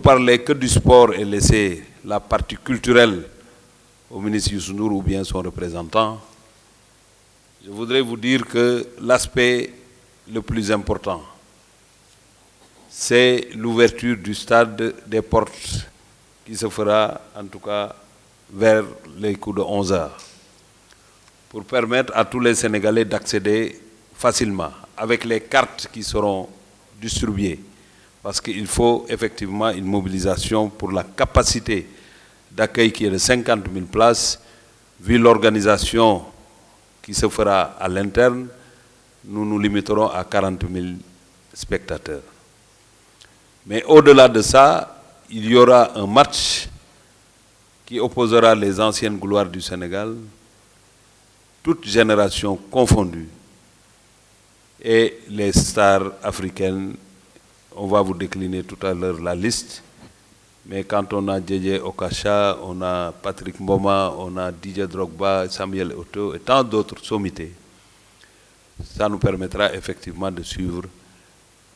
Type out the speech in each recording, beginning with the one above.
parler que du sport et laisser la partie culturelle au ministre Youssou Ndour ou bien son représentant, je voudrais vous dire que l'aspect le plus important, c'est l'ouverture du stade des portes qui se fera en tout cas vers les coups de 11 heures pour permettre à tous les Sénégalais d'accéder facilement avec les cartes qui seront distribuées. Parce qu'il faut effectivement une mobilisation pour la capacité d'accueil qui est de 50 000 places. Vu l'organisation qui se fera à l'interne, nous nous limiterons à 40 000 spectateurs. Mais au-delà de ça, il y aura un match qui opposera les anciennes gloires du Sénégal, toutes générations confondues, et les stars africaines. On va vous décliner tout à l'heure la liste. Mais quand on a Djedje Okacha, on a Patrick Mboma, on a Didier Drogba, Samuel Eto'o et tant d'autres sommités, ça nous permettra effectivement de suivre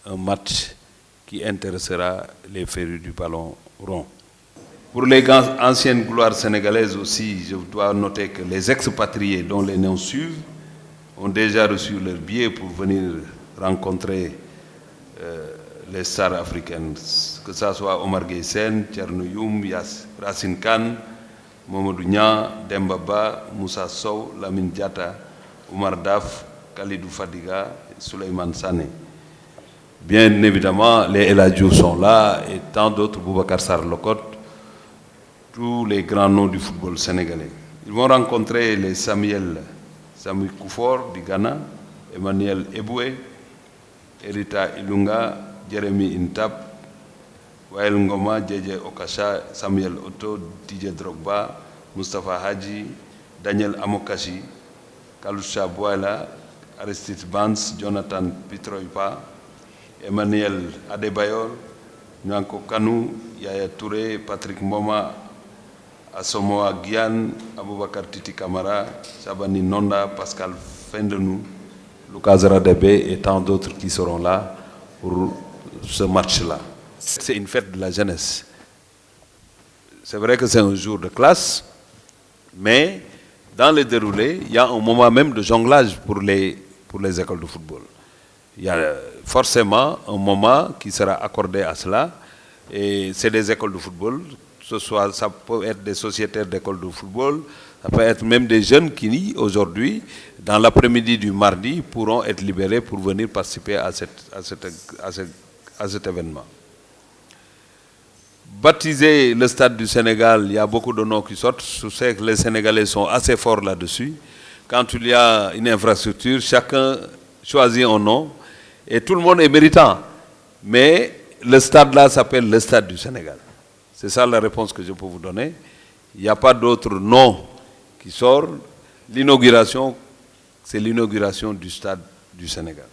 un match qui intéressera les férus du ballon rond. Pour les anciennes gloires sénégalaises aussi, je dois noter que les expatriés dont les noms suivent ont déjà reçu leur billet pour venir rencontrer les stars africaines, que ce soit Omar Gueye Sène, Thierno Youm, Racine Kane, Mamadou Niang, Demba Ba, Moussa Sow, Lamine Diatta, Oumar Daf, Khalidou Fadiga, Souleymane Sané. Bien évidemment, les El Hadji Diouf sont là et tant d'autres, Boubacar Sarr Locotte, tous les grands noms du football sénégalais. Ils vont rencontrer les Samuel Koufor du Ghana, Emmanuel Eboué, Erita Ilunga, Jérémy Intap, Wael Ngoma, Djedje Okacha, Samuel Eto'o, Didier Drogba, Moustapha Hadji, Daniel Amokachi, Kalusha Bouala, Aristide Bans, Jonathan Pitroipa, Emmanuel Adebayor, Nyanko Kanou, Yaya Touré, Patrick Mboma, Asamoah Gyan, Aboubakar Titi Kamara, Sabani Nonda, Pascal Fendenou, Lucas Radebe et tant d'autres qui seront là pour ce match-là. C'est une fête de la jeunesse. C'est vrai que c'est un jour de classe, mais dans le déroulé, il y a un moment même de jonglage pour les écoles de football. Il y a forcément un moment qui sera accordé à cela, et c'est des écoles de football, ça peut être des sociétaires d'écoles de football, ça peut être même des jeunes qui, aujourd'hui, dans l'après-midi du mardi, pourront être libérés pour venir participer à cet événement. Baptiser le stade du Sénégal, il y a beaucoup de noms qui sortent. Je sais que les Sénégalais sont assez forts là-dessus. Quand il y a une infrastructure, chacun choisit un nom et tout le monde est méritant. Mais le stade là s'appelle le stade du Sénégal. C'est ça la réponse que je peux vous donner. Il n'y a pas d'autre nom qui sort. L'inauguration, c'est l'inauguration du stade du Sénégal.